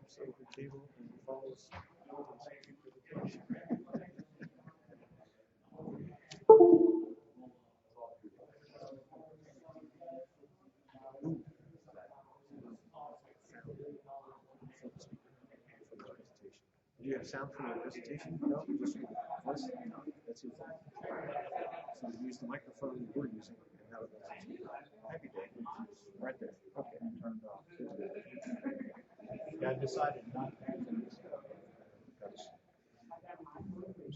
jumps over the table and falls. Do you have sound from your presentation? No, just your voice. That's your phone. So you use the microphone you were using, and now it lets you. Happy day. Right there. Okay. Turned off. Yeah, I decided not to use this.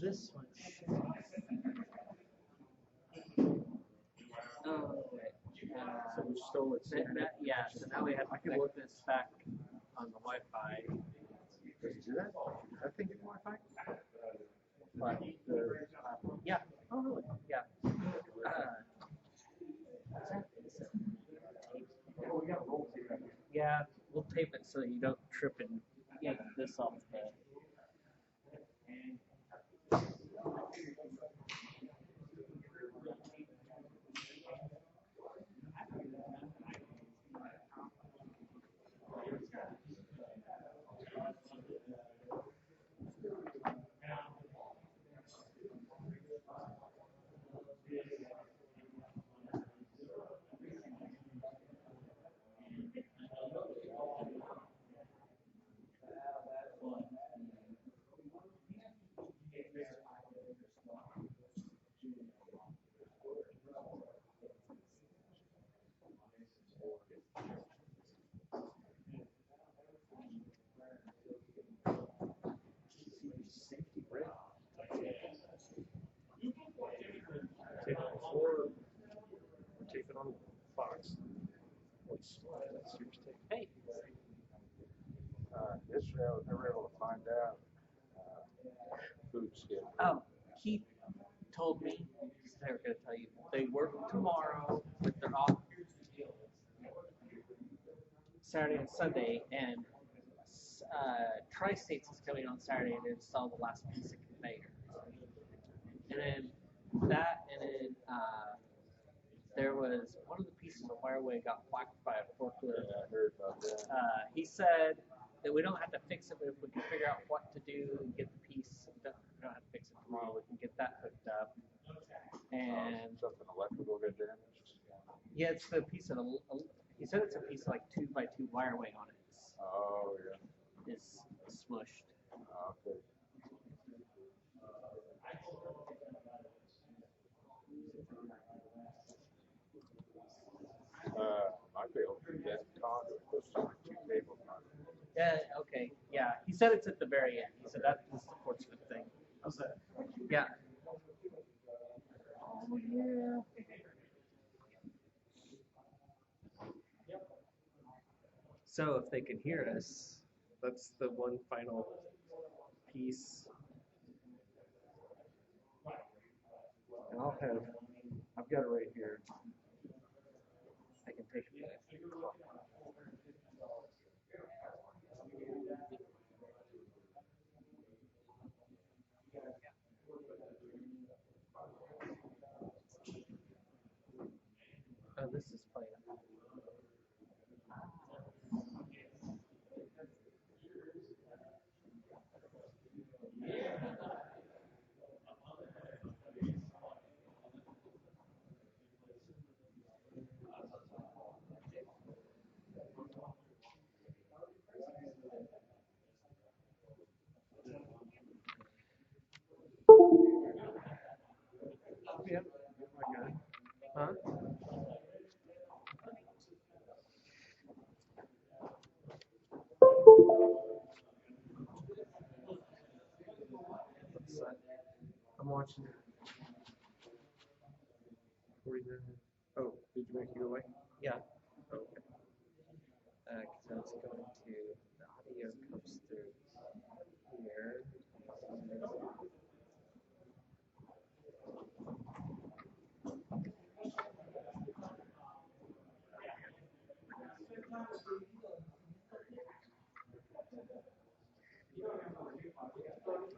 This one. Oh, wait. So we stole it. Yeah, so now we have to connect this back on the Wi-Fi. Does it do that? That thing get Wi-Fi? But yeah. Oh, really? Yeah. Yeah, we'll tape it so you don't trip and yank this off the. Safety brake. Tape it before we tape it on the box. Let's here's tape. Hey. Yesterday I was never able to find out food schedule. Oh, Keith told me they were going to tell you they work tomorrow, but they're off Saturday and Sunday, and Tri-States is coming on Saturday to install the last piece of conveyor. And then there was one of the pieces of wireway got whacked by a forklift. Yeah, I heard about that. He said that we don't have to fix it, but if we can figure out what to do and get the piece, we don't have to fix it tomorrow, we can get that hooked up. And Something electrical got damaged. yeah, it's the piece of he said it's a piece of like 2x2 wireway on it. Oh yeah. It's smushed. Okay. Might be able to do that conduit. Those are like 2 cable conduits. Yeah, okay, yeah. He said it's at the very end. He said that's the fortunate thing. How's that? Yeah. Oh yeah. So if they can hear us, that's the one final piece. And I've got it right here. I can take it. Oh, this is playing. Yep. I got it. Huh? I'm watching it. 49. Oh, did you make it go away? Yeah. Oh, okay. So it's going to, the audio comes through here.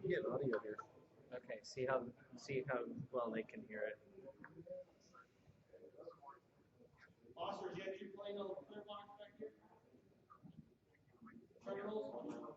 You get audio here. Okay, see how well they can hear it. Officers, you have your plane on the clear box back here? Terminals?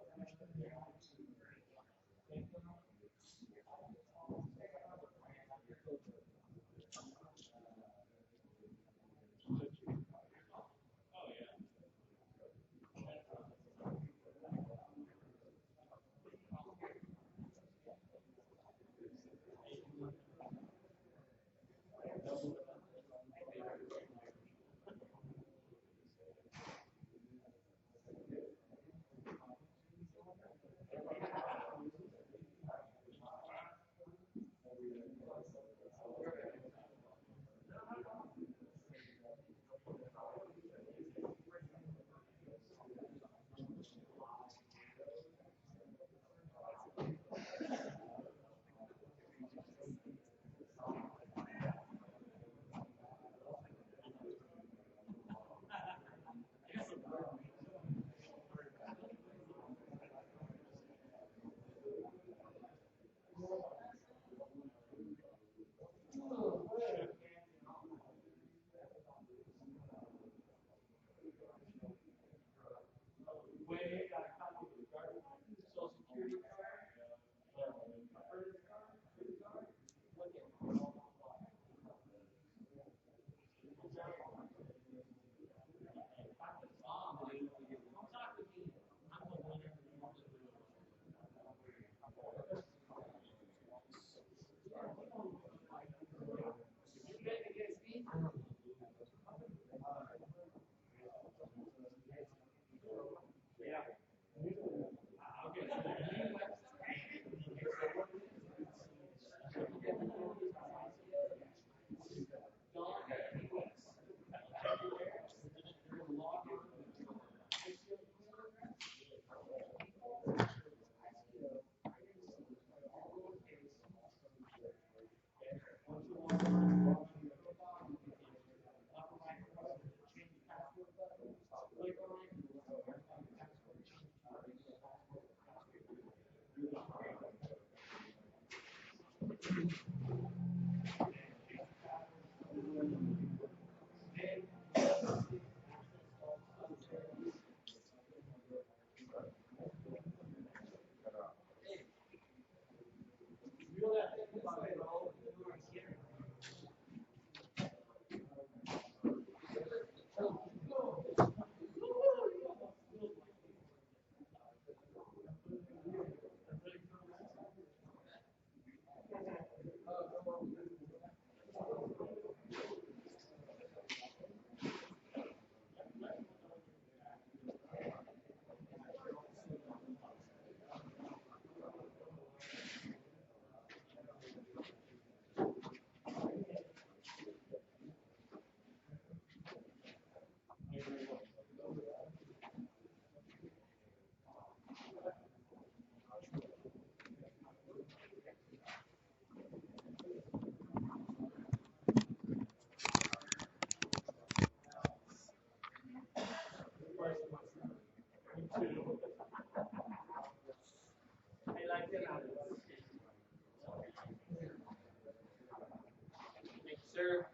Sir.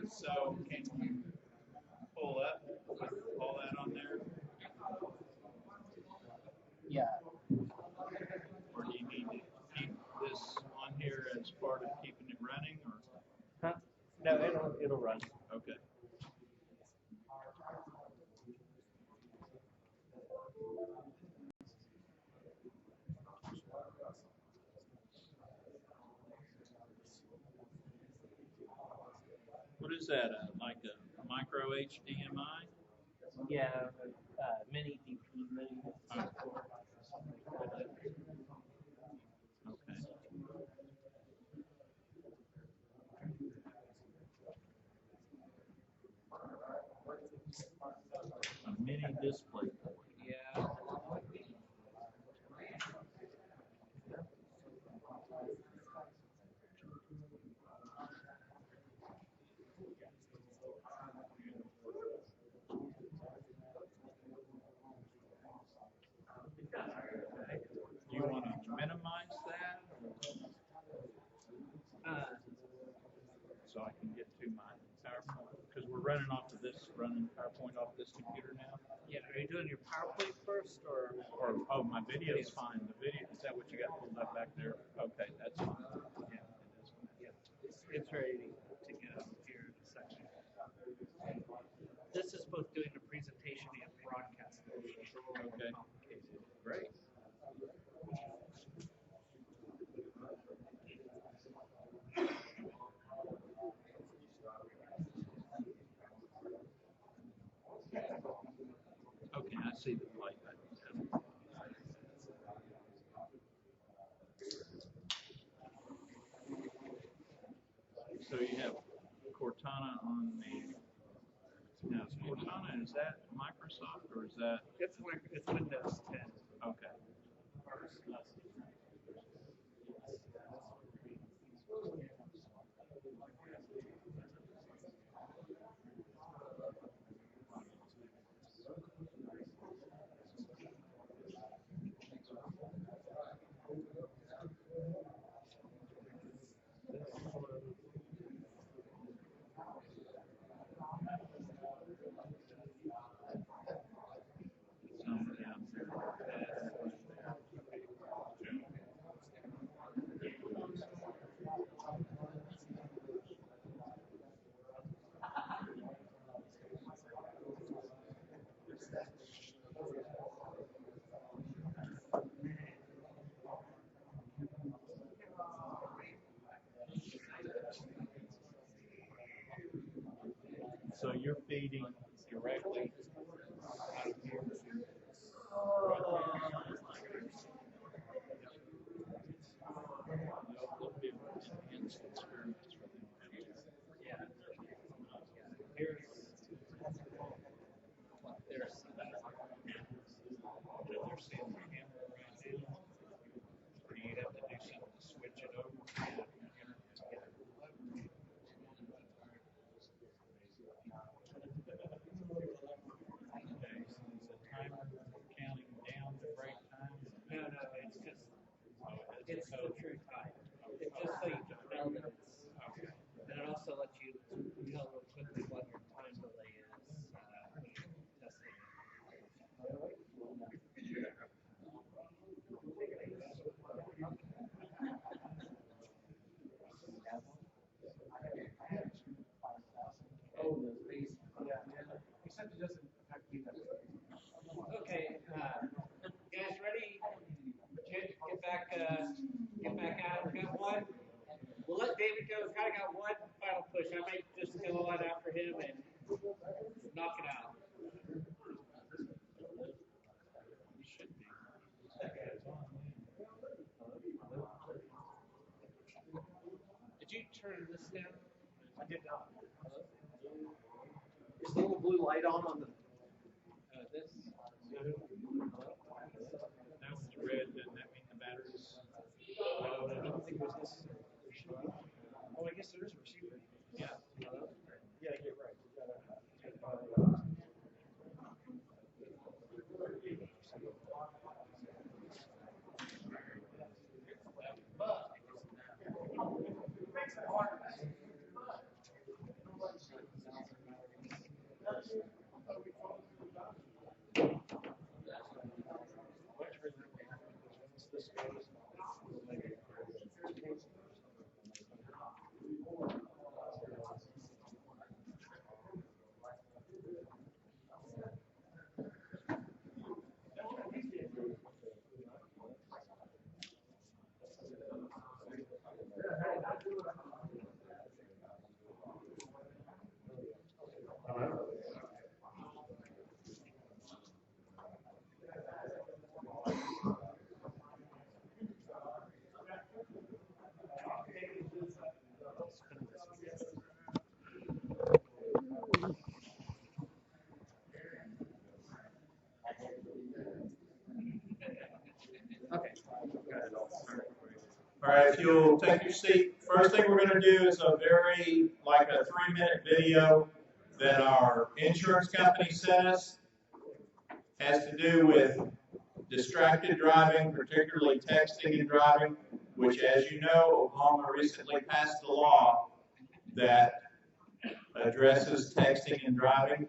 So can you pull up with all that on there, Yeah. or do you need to keep this on here as part of keeping it running, or? Huh? No, it'll run. Okay. What is that, like a micro HDMI? Yeah, mini DP mini. Okay. A mini display board. Yeah. Do you want to minimize that, Uh, so I can get to my PowerPoint? Because we're running PowerPoint off this computer now. yeah. Are you doing your PowerPoint first, or? Or, oh, my video's fine. The video, is that what you got pulled up back there? Okay, that's fine. Yeah, it is. Yeah, it's ready to go here in a second. This is both doing the presentation and broadcasting. Okay. Great. see the play button. So you have Cortana on the, now is Cortana, is that Microsoft or is that? It's Windows 10. Okay. So you're feeding directly out of here to there'll be enhanced experiments for them. Yeah. Here's what they're seeing. They're seeing the camera right now. Or you have to do something to switch it over. Okay, so is the timer counting down to break time? No, it's just, it's the code. true time. It's just so you can tell that it's, Okay. and it also lets you tell real quickly what your time delay is when you're testing it. Oh, the base. Except it doesn't affect you. Okay, guys ready? Get back out. We got one. We'll let David go. We've kind of got one final push. I might just go on after him and knock it out. You should be. Did you turn this down? I did not. Is the little blue light on the? This? That one's red, doesn't that mean the battery's I don't think it was necessary. There should be. Oh, I guess there is a receiver. Yeah. Yeah, you're right. You gotta take All right, if you'll take your seat, first thing we're going to do is a very, like a 3-minute video that our insurance company sent us. Has to do with distracted driving, particularly texting and driving, which, as you know, Oklahoma recently passed a law that addresses texting and driving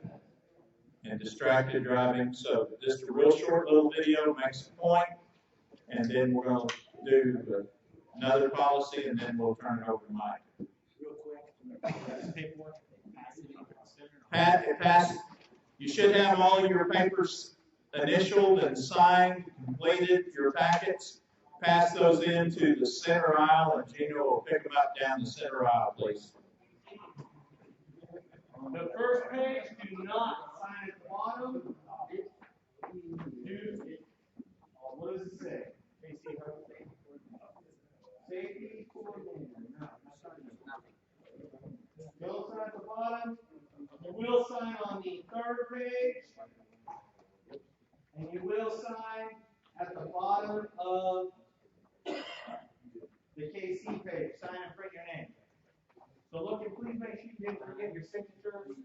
and distracted driving. So just a real short little video makes a point, and then we're going to do another policy, and then we'll turn it over to Mike. real quick. Paperwork. Pat, it passed. You should have all your papers initialed and signed, completed, your packets. Pass those into the center aisle, and Gino will pick them up down the center aisle, please. The first page, do not sign at the bottom. What does it say? Safety coordinator. No, you'll sign at the bottom. You will sign on the third page. And you will sign at the bottom of the KC page. Sign and print your name. So look, and please make sure you didn't forget your signatures.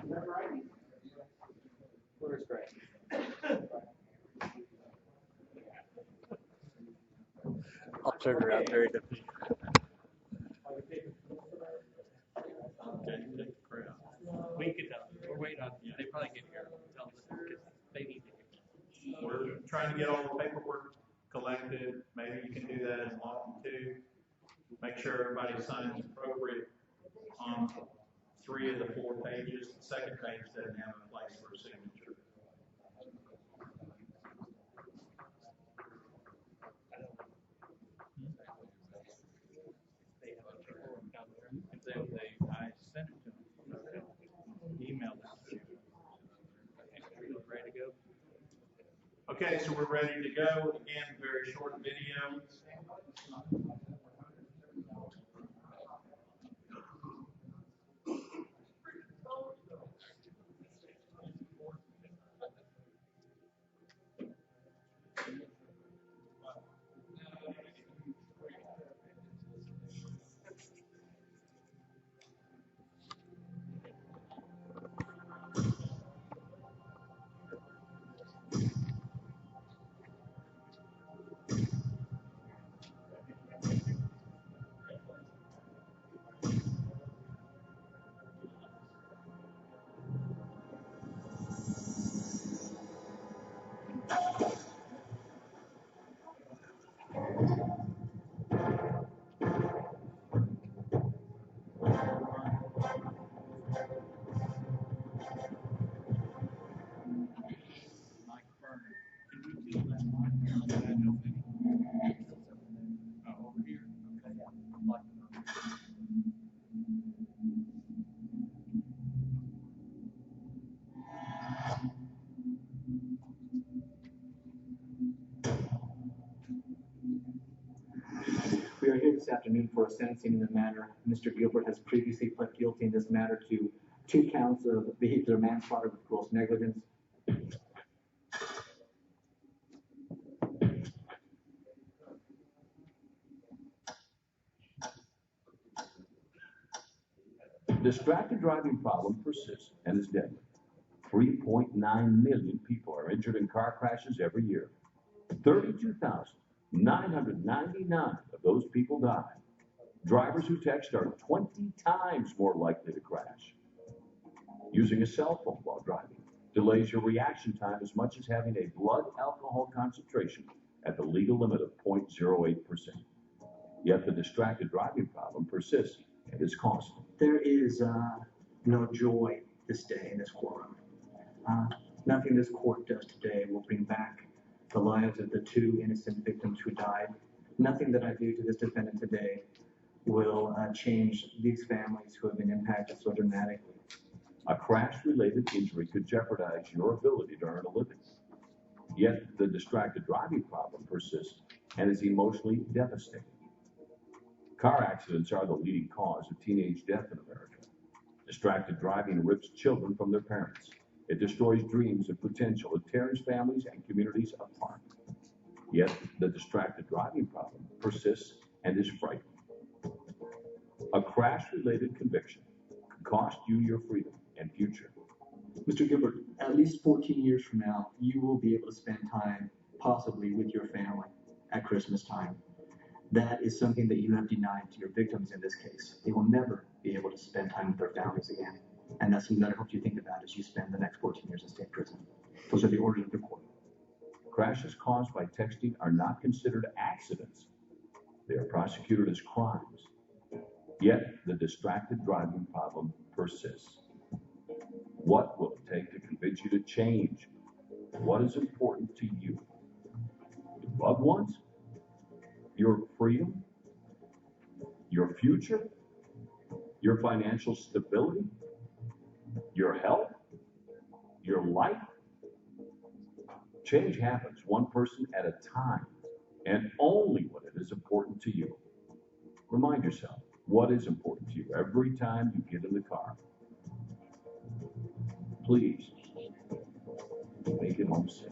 Is that right? Where's Greg? I'll turn around very differently. We could tell. We're waiting on. They probably get here. Tell them because they need to hear. We're trying to get all the paperwork collected. Maybe you can do that in Lawton too. Make sure everybody signs appropriate on 3 of the 4 pages. The second page doesn't have a place for a signature. I sent it to them. Emailed it. Ready to go? Okay, so we're ready to go. Again, very short video. We are here this afternoon for a sentencing in the matter. Mr. Gilbert has previously pled guilty in this matter to 2 counts of vehicular manslaughter with gross negligence. Distracted driving problem persists and is deadly. 3.9 million people are injured in car crashes every year. 32,999 of those people die. Drivers who text are 20 times more likely to crash. Using a cell phone while driving delays your reaction time as much as having a blood alcohol concentration at the legal limit of 0.08%. Yet the distracted driving problem persists and is costly. There is no joy this day in this courtroom. Nothing this court does today will bring back the lives of the 2 innocent victims who died. Nothing that I do to this defendant today will change these families who have been impacted so dramatically. A crash-related injury could jeopardize your ability to earn a living. Yet the distracted driving problem persists and is emotionally devastating. Car accidents are the leading cause of teenage death in America. Distracted driving rips children from their parents. It destroys dreams and potential. It tears families and communities apart. Yet the distracted driving problem persists and is frightening. A crash-related conviction could cost you your freedom and future. Mr. Gilbert, at least 14 years from now, you will be able to spend time possibly with your family at Christmas time. That is something that you have denied to your victims in this case. They will never be able to spend time with their families again. And that's something that I hope you think about as you spend the next 14 years in state prison. Those are the orders of the court. Crashes caused by texting are not considered accidents. They are prosecuted as crimes. Yet the distracted driving problem persists. What will it take to convince you to change? What is important to you? Your loved ones? Your freedom? Your future? Your financial stability? Your health? Your life? Change happens one person at a time, and only when it is important to you. Remind yourself what is important to you every time you get in the car. Please, make it home safe.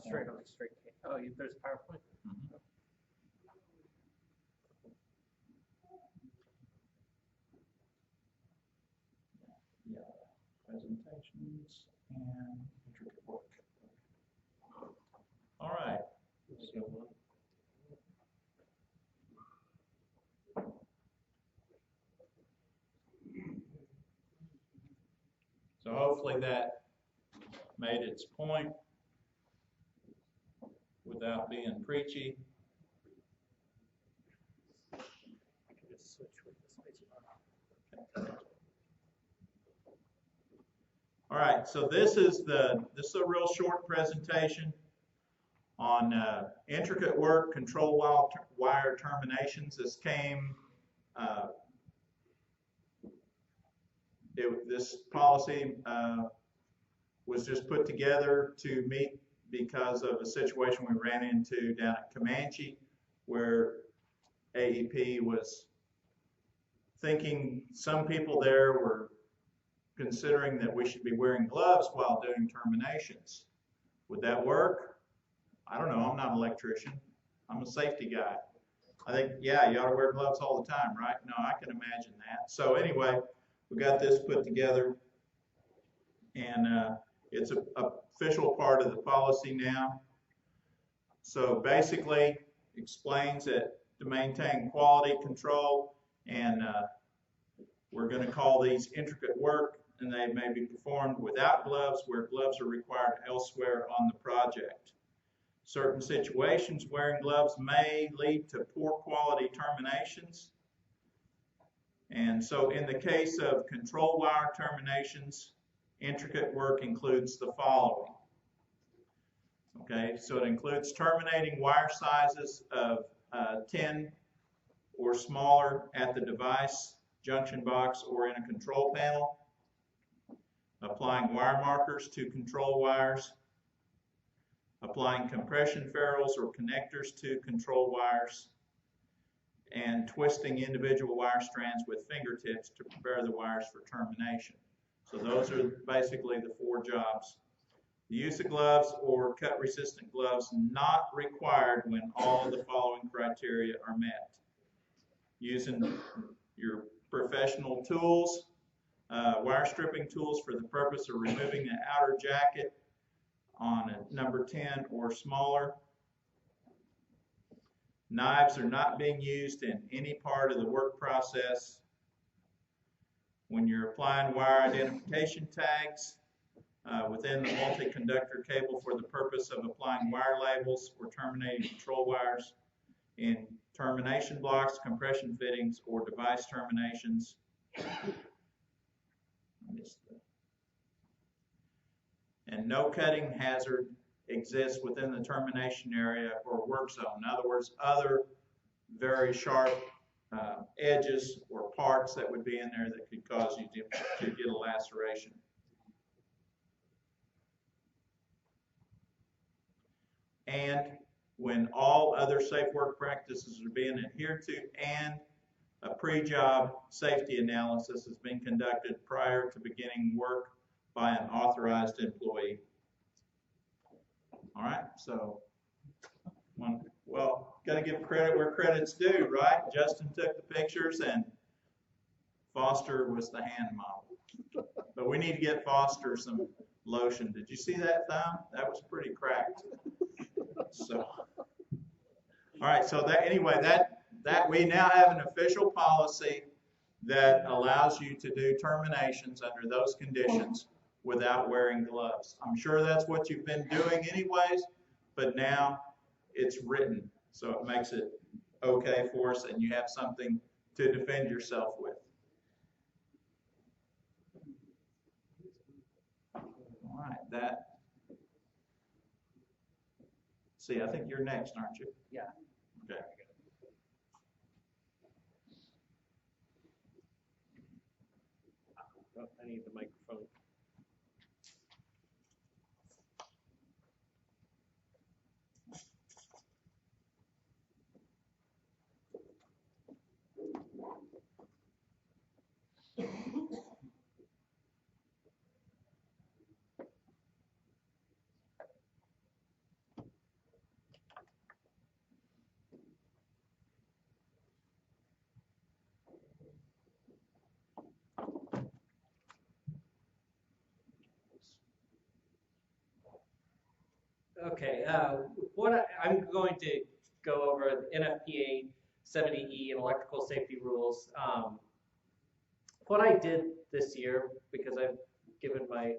Straight on, straight. Oh, there's PowerPoint. Yeah, presentations and intricate work. All right. So hopefully that made its point without being preachy. I can just switch with the space bar. All right, so this is a real short presentation on intricate work, control wire terminations. This came, this policy was just put together to meet because of a situation we ran into down at Comanche, where AEP was thinking some people there were considering that we should be wearing gloves while doing terminations. Would that work? I don't know. I'm not an electrician. I'm a safety guy. I think, yeah, you ought to wear gloves all the time, right? No, I can imagine that. So anyway, we got this put together, and it's an official part of the policy now. So basically explains that to maintain quality control, and we're going to call these intricate work, and they may be performed without gloves where gloves are required elsewhere on the project. Certain situations, wearing gloves may lead to poor quality terminations. And so in the case of control wire terminations, intricate work includes the following. Okay, so it includes terminating wire sizes of 10 or smaller at the device, junction box, or in a control panel, applying wire markers to control wires, applying compression ferrules or connectors to control wires, and twisting individual wire strands with fingertips to prepare the wires for termination. So those are basically the 4 jobs. The use of gloves or cut-resistant gloves not required when all of the following criteria are met. Using your professional tools, wire stripping tools for the purpose of removing the outer jacket on a number 10 or smaller. Knives are not being used in any part of the work process. When you're applying wire identification tags within the multi-conductor cable for the purpose of applying wire labels or terminating control wires in termination blocks, compression fittings, or device terminations. And no cutting hazard exists within the termination area or work zone. In other words, other very sharp edges or parts that would be in there that could cause you to get a laceration. And when all other safe work practices are being adhered to and a pre-job safety analysis has been conducted prior to beginning work by an authorized employee. All right, so Well, got to give credit where credit's due, right? Justin took the pictures and Foster was the hand model. But we need to get Foster some lotion. Did you see that thumb? That was pretty cracked. So, all right. So anyway, that we now have an official policy that allows you to do terminations under those conditions without wearing gloves. I'm sure that's what you've been doing anyways, but now it's written, so it makes it okay for us, and you have something to defend yourself with. All right, see, I think you're next, aren't you? Yeah. Okay. Oh, I need the microphone. Okay, I'm going to go over the NFPA 70E and electrical safety rules. What I did this year, because I've given my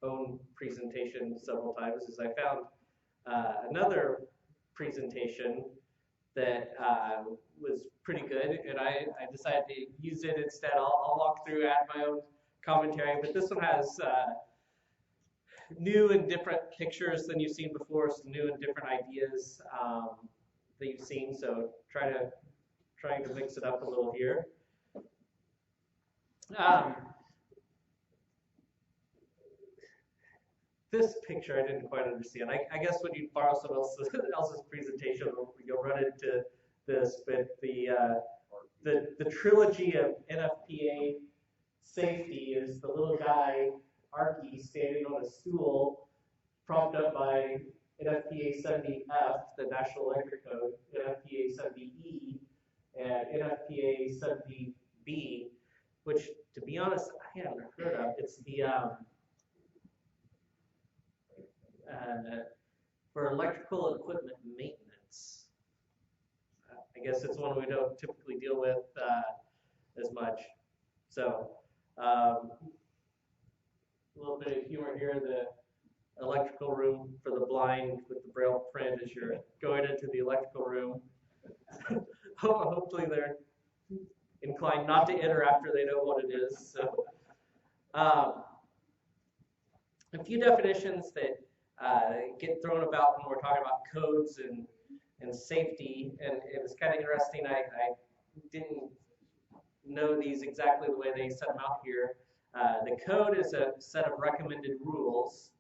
own presentation several times, is I found another presentation that was pretty good, and I decided to use it instead. I'll walk through, add my own commentary, but this one has new and different pictures than you've seen before, some new and different ideas that you've seen. So trying to mix it up a little here. This picture I didn't quite understand. I guess when you borrow someone else's presentation, you'll run into this. But the trilogy of NFPA safety is the little guy Arky standing on a stool, propped up by NFPA 70F, the National Electric Code, NFPA 70E, and NFPA 70B, which, to be honest, I haven't heard of. It's the for electrical equipment maintenance. I guess it's one we don't typically deal with as much. So, a little bit of humor here. The electrical room for the blind with the braille print as you're going into the electrical room. Hopefully they're inclined not to enter after they know what it is. So, a few definitions that get thrown about when we're talking about codes and safety, and it was kind of interesting. I didn't know these exactly the way they set them out here. The code is a set of recommended rules,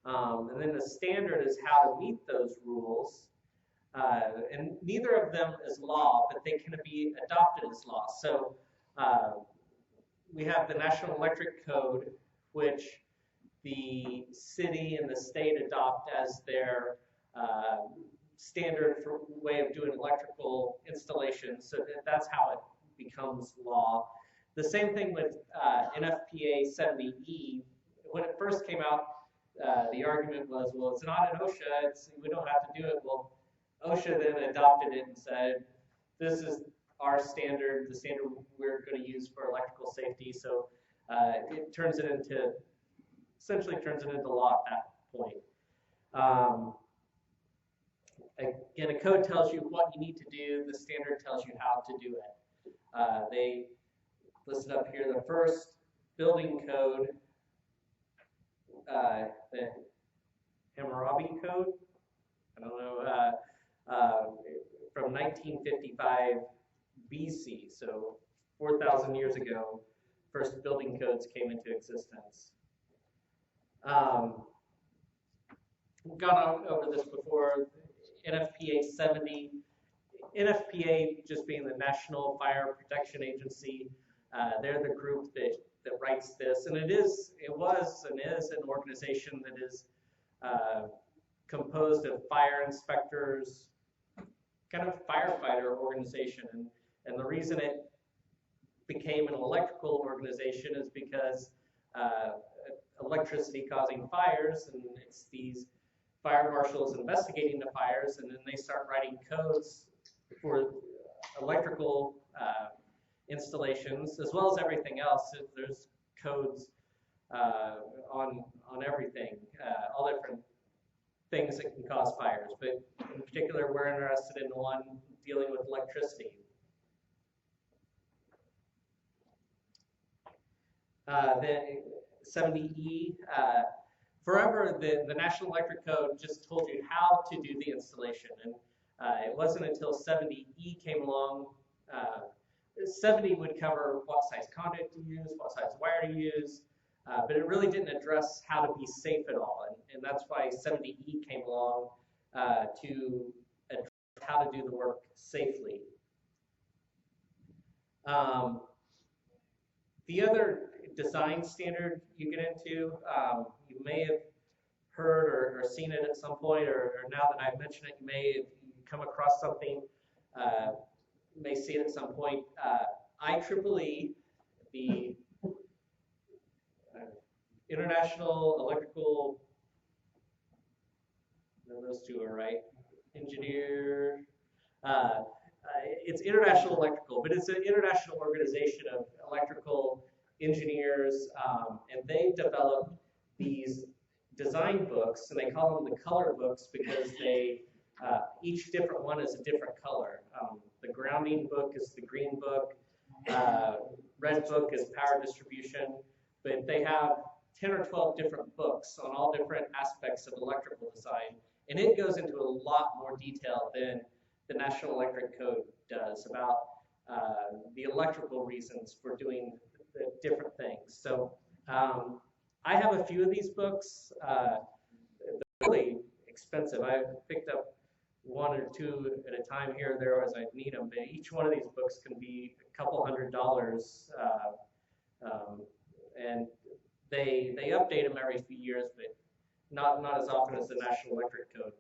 and then the standard is how to meet those rules. And neither of them is law, but they can be adopted as law. So we have the National Electric Code, which the city and the state adopt as their standard for way of doing electrical installation. So that's how it becomes law. The same thing with NFPA 70E. When it first came out, the argument was, well, it's not an OSHA, we don't have to do it. Well, OSHA then adopted it and said, this is our standard, the standard we're going to use for electrical safety. So it turns it into, essentially turns it into law at that point. Again, a code tells you what you need to do, the standard tells you how to do it. They listed up here the first building code, the Hammurabi Code, I don't know, from 1955 BC, so 4,000 years ago, first building codes came into existence. We've gone over this before. NFPA 70, NFPA just being the National Fire Protection Agency, they're the group that writes this, and it was and is an organization that is composed of fire inspectors, kind of firefighter organization. And the reason it became an electrical organization is because electricity causing fires, and it's these fire marshals investigating the fires, and then they start writing codes for electrical installations, as well as everything else. There's codes on everything, all different things that can cause fires, but in particular, we're interested in the one dealing with electricity. The 70E, forever the National Electric Code just told you how to do the installation, and it wasn't until 70E came along. 70 would cover what size conduit to use, what size wire to use, but it really didn't address how to be safe at all, and that's why 70E came along to address how to do the work safely. The other design standard you get into, you may have heard or seen it at some point, or now that I've mentioned it, you may have come across something, may see it at some point. IEEE, the International Electrical, no, those two are right, engineer, it's International Electrical, but it's an international organization of electrical engineers, and they developed these design books, and they call them the color books because they each different one is a different color. The grounding book is the green book, red book is power distribution, but they have 10 or 12 different books on all different aspects of electrical design, and it goes into a lot more detail than the National Electric Code does about the electrical reasons for doing the different things. So I have a few of these books. They're really expensive. I've picked up one or two at a time here or there as I need them, but each one of these books can be a couple $100s, and they update them every few years, but not as often as the National Electric Code.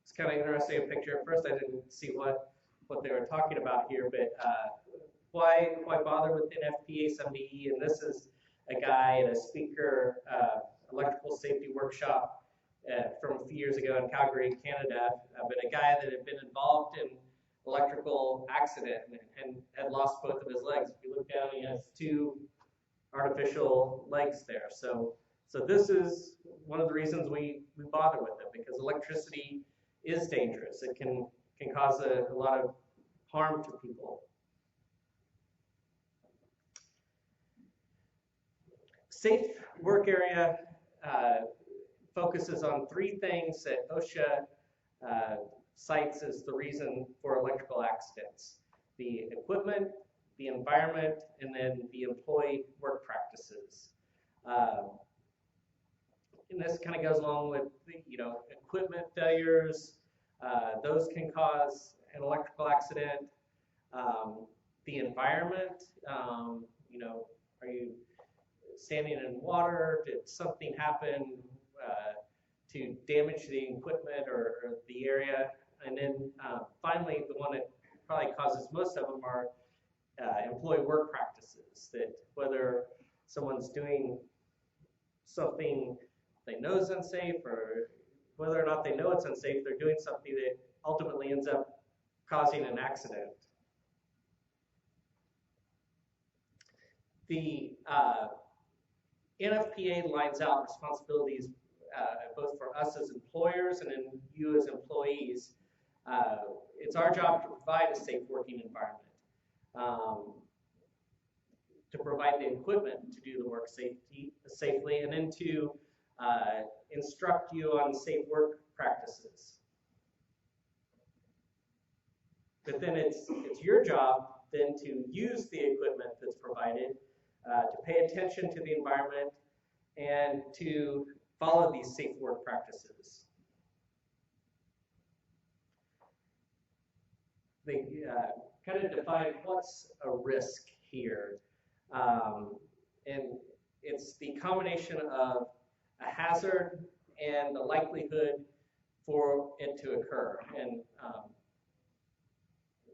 It's kind of interesting, a picture. At first I didn't see what they were talking about here, but why bother with NFPA 70E? And this is a guy at a speaker electrical safety workshop from a few years ago in Calgary, Canada, but a guy that had been involved in electrical accident and had lost both of his legs. If you look down, he has 2 artificial legs there. So this is one of the reasons we bother with it, because electricity is dangerous. It can cause a lot of harm to people. Safe work area focuses on 3 things that OSHA cites as the reason for electrical accidents: the equipment, the environment, and then the employee work practices. And this kind of goes along with equipment failures. Those can cause an electrical accident. The environment, are you standing in water? Did something happen to damage the equipment or the area? And then finally, the one that probably causes most of them are employee work practices, that whether someone's doing something they know is unsafe, or whether or not they know it's unsafe, they're doing something that ultimately ends up causing an accident. The NFPA lines out responsibilities both for us as employers and then you as employees. It's our job to provide a safe working environment, to provide the equipment to do the work safely, and then to instruct you on safe work practices. But then it's your job then to use the equipment that's provided, to pay attention to the environment, and to follow these safe work practices. They kind of define what's a risk here. And it's the combination of a hazard and the likelihood for it to occur. And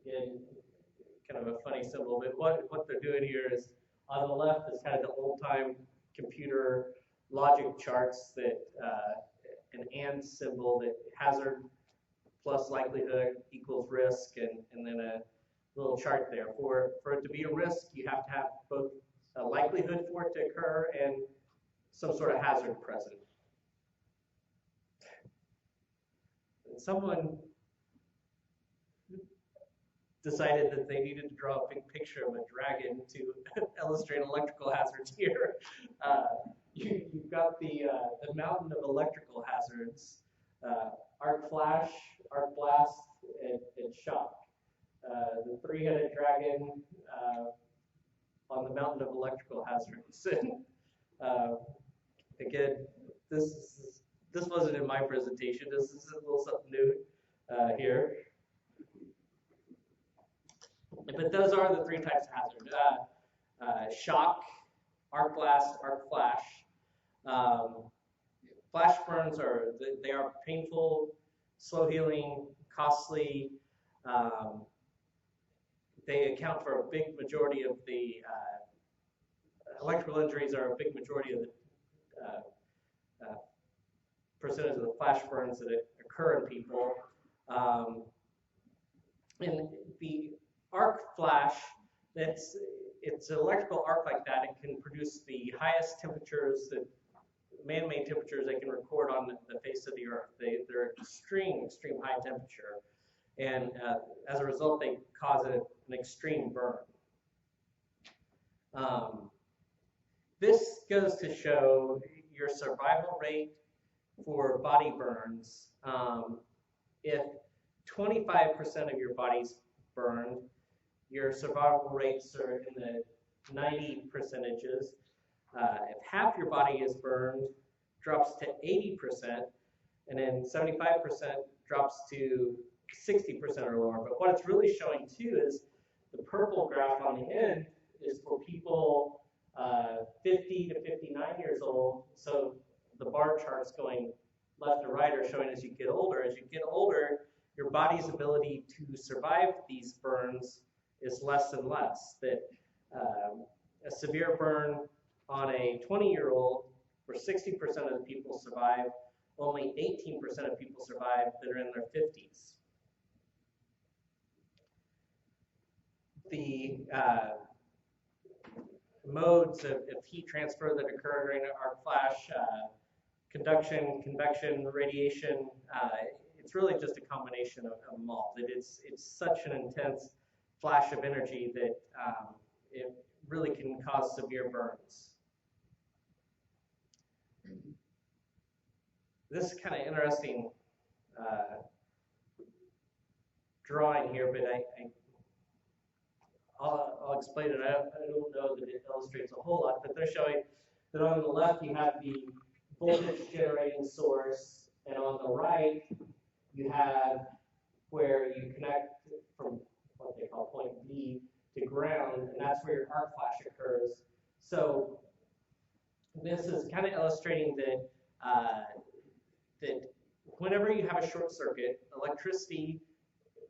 again, kind of a funny symbol, but what they're doing here is on the left is kind of the old-time computer logic charts that an and symbol, that hazard plus likelihood equals risk, and then a little chart there. For it to be a risk, you have to have both a likelihood for it to occur and some sort of hazard present. And someone decided that they needed to draw a big picture of a dragon to illustrate electrical hazards here. You've got the mountain of electrical hazards, arc flash, arc blast, and shock. The three-headed dragon on the mountain of electrical hazards. Again, this wasn't in my presentation. This is a little something new here. But those are the three types of hazard. Shock, arc blast, arc flash. Flash burns they are painful, slow healing, costly. They account for a big majority of the electrical injuries are a big majority of the percentage of the flash burns that occur in people. And the arc flash, it's an electrical arc like that. It can produce the highest temperatures, that man-made temperatures they can record on the face of the earth. They're extreme high temperature. And as a result, they cause an extreme burn. This goes to show your survival rate for body burns. If 25% of your body's burned, your survival rates are in the 90 percentages. If half your body is burned, drops to 80%, and then 75% drops to 60% or lower. But what it's really showing too is the purple graph on the end is for people 50 to 59 years old. So the bar charts going left to right are showing as you get older. As you get older, your body's ability to survive these burns is less and less. That a severe burn on a 20-year-old, where 60% of the people survive, only 18% of people survive that are in their 50s. The modes of heat transfer that occur during arc flash, conduction, convection, radiation, it's really just a combination of them all. That it's such an intense flash of energy that it really can cause severe burns. This is kind of interesting drawing here, but I'll explain it. I don't know that it illustrates a whole lot, but they're showing that on the left you have the voltage generating source, and on the right you have where you connect from what they call point B to ground, and that's where your arc flash occurs. So this is kind of illustrating that that whenever you have a short circuit, electricity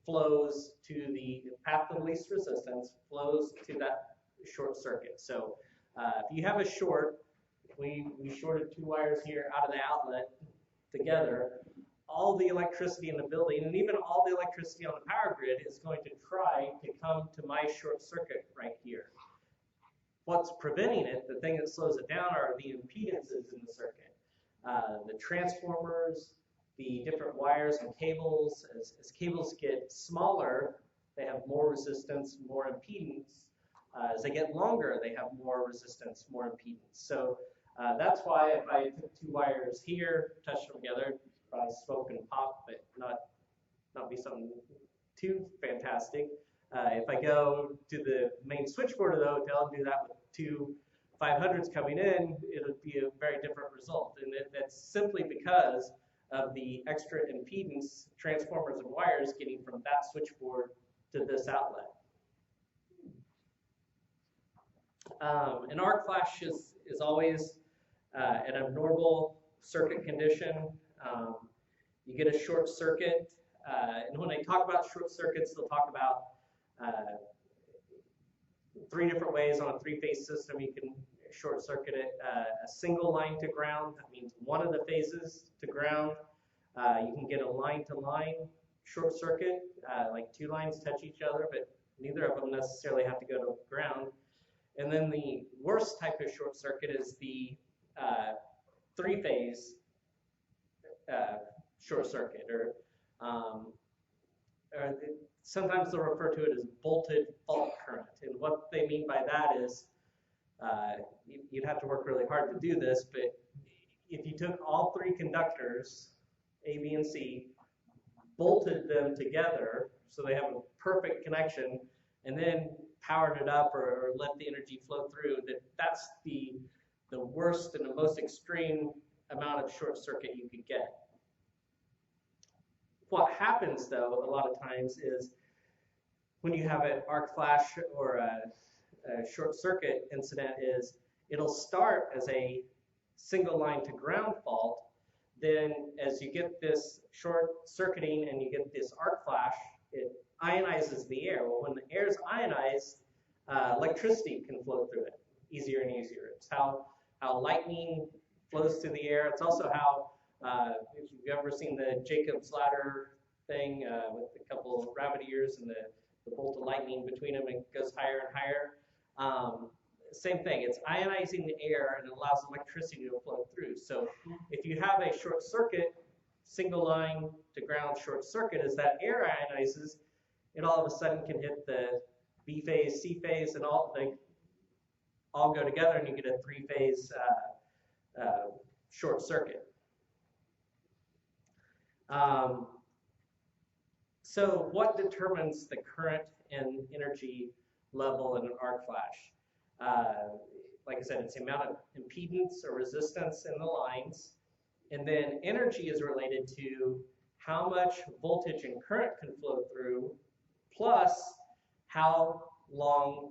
flows to the path of least resistance, flows to that short circuit. So if you have a short, we shorted two wires here out of the outlet together, all the electricity in the building, and even all the electricity on the power grid, is going to try to come to my short circuit right here. What's preventing it, the thing that slows it down, are the impedances in the circuit. The transformers, the different wires and cables. As cables get smaller, they have more resistance, more impedance. As they get longer, they have more resistance, more impedance. So that's why if I took two wires here, touched them together, probably smoke and pop, but not be something too fantastic. If I go to the main switchboard of the hotel and do that with two 500s coming in, it'll be a very different result. And that's simply because of the extra impedance transformers and wires getting from that switchboard to this outlet. An arc flash is always an abnormal circuit condition. You get a short circuit, and when they talk about short circuits, they'll talk about 3 different ways on a 3-phase system. You can short circuit it. A single line to ground, that means one of the phases to ground. You can get a line-to-line short circuit, like 2 lines touch each other, but neither of them necessarily have to go to ground. And then the worst type of short circuit is the 3-phase short circuit, or sometimes they'll refer to it as bolted fault current. And what they mean by that is, you'd have to work really hard to do this, but if you took all 3 conductors, A, B, and C, bolted them together so they have a perfect connection, and then powered it up or let the energy flow through, that's the worst and the most extreme amount of short circuit you could get. What happens, though, a lot of times is when you have an arc flash or a short circuit incident, is it'll start as a single line to ground fault. Then as you get this short circuiting and you get this arc flash, it ionizes the air. Well, when the air is ionized, electricity can flow through it easier and easier. It's how lightning flows through the air. It's also how, if you've ever seen the Jacob's ladder thing with a couple of rabbit ears and the bolt of lightning between them, it goes higher and higher. Same thing, it's ionizing the air and it allows electricity to flow through. So if you have a short circuit, single line to ground short circuit, as that air ionizes, it all of a sudden can hit the B phase, C phase, and they all go together, and you get a 3-phase short circuit. So what determines the current and energy level in an arc flash? Like I said, it's the amount of impedance or resistance in the lines. And then energy is related to how much voltage and current can flow through, plus how long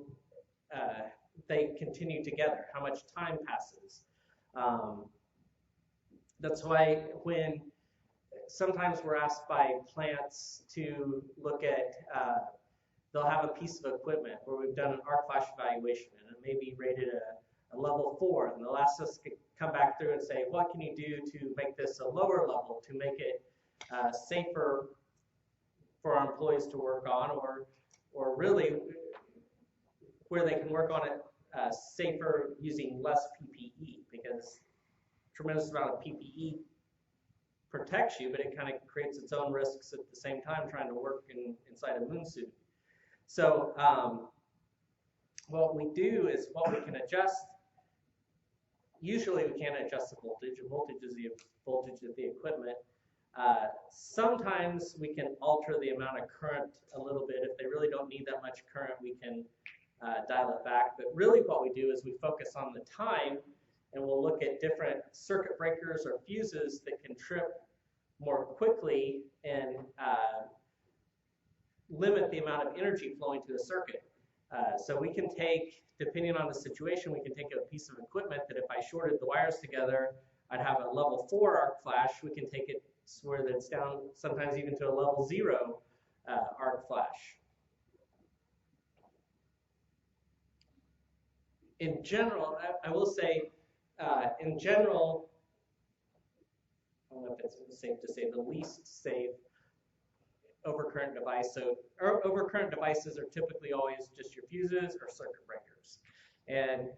they continue together, how much time passes. That's why when sometimes we're asked by plants to look at, they'll have a piece of equipment where we've done an arc flash evaluation and it may be rated a level 4, and they'll ask us to come back through and say, what can you do to make this a lower level, to make it safer for our employees to work on, or really where they can work on it safer using less PPE, because a tremendous amount of PPE protects you, but it kind of creates its own risks at the same time trying to work inside a moon suit. So what we do is what we can adjust. Usually we can't adjust the voltage. The voltage is the voltage of the equipment. Sometimes we can alter the amount of current a little bit. If they really don't need that much current, we can dial it back. But really what we do is we focus on the time, and we'll look at different circuit breakers or fuses that can trip more quickly and limit the amount of energy flowing to the circuit. So we can take, depending on the situation, we can take a piece of equipment that if I shorted the wires together, I'd have a level 4 arc flash. We can take it where it's down sometimes even to a level 0 arc flash. In general, I will say, in general, I don't know if it's safe to say, the least safe overcurrent device. So overcurrent devices are typically always just your fuses or circuit breakers. And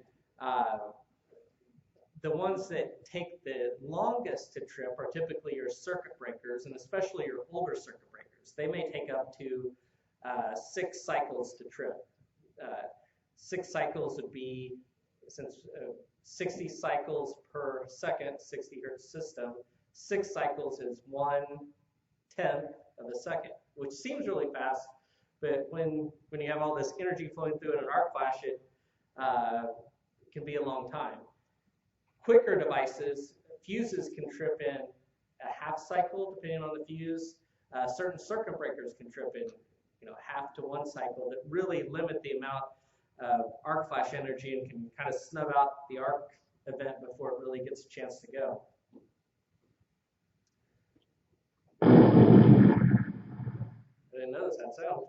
the ones that take the longest to trip are typically your circuit breakers, and especially your older circuit breakers. They may take up to 6 cycles to trip. 6 cycles would be, since 60 cycles per second, 60 hertz system, 6 cycles is 1/10 of a second, which seems really fast, but when you have all this energy flowing through in an arc flash, it can be a long time. Quicker devices, fuses can trip in a half cycle depending on the fuse. Certain circuit breakers can trip in, half to 1 cycle, that really limit the amount of arc flash energy and can kind of snub out the arc event before it really gets a chance to go. I didn't notice that sound.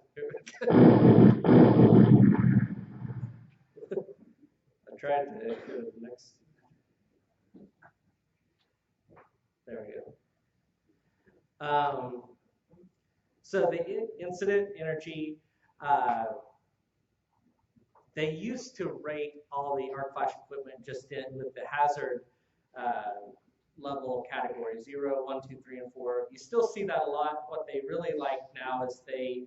I tried to go to the next. There we go. So the incident energy, they used to rate all the arc flash equipment just with the hazard level category, 0, 1, 2, 3, and 4. You still see that a lot. What they really like now is they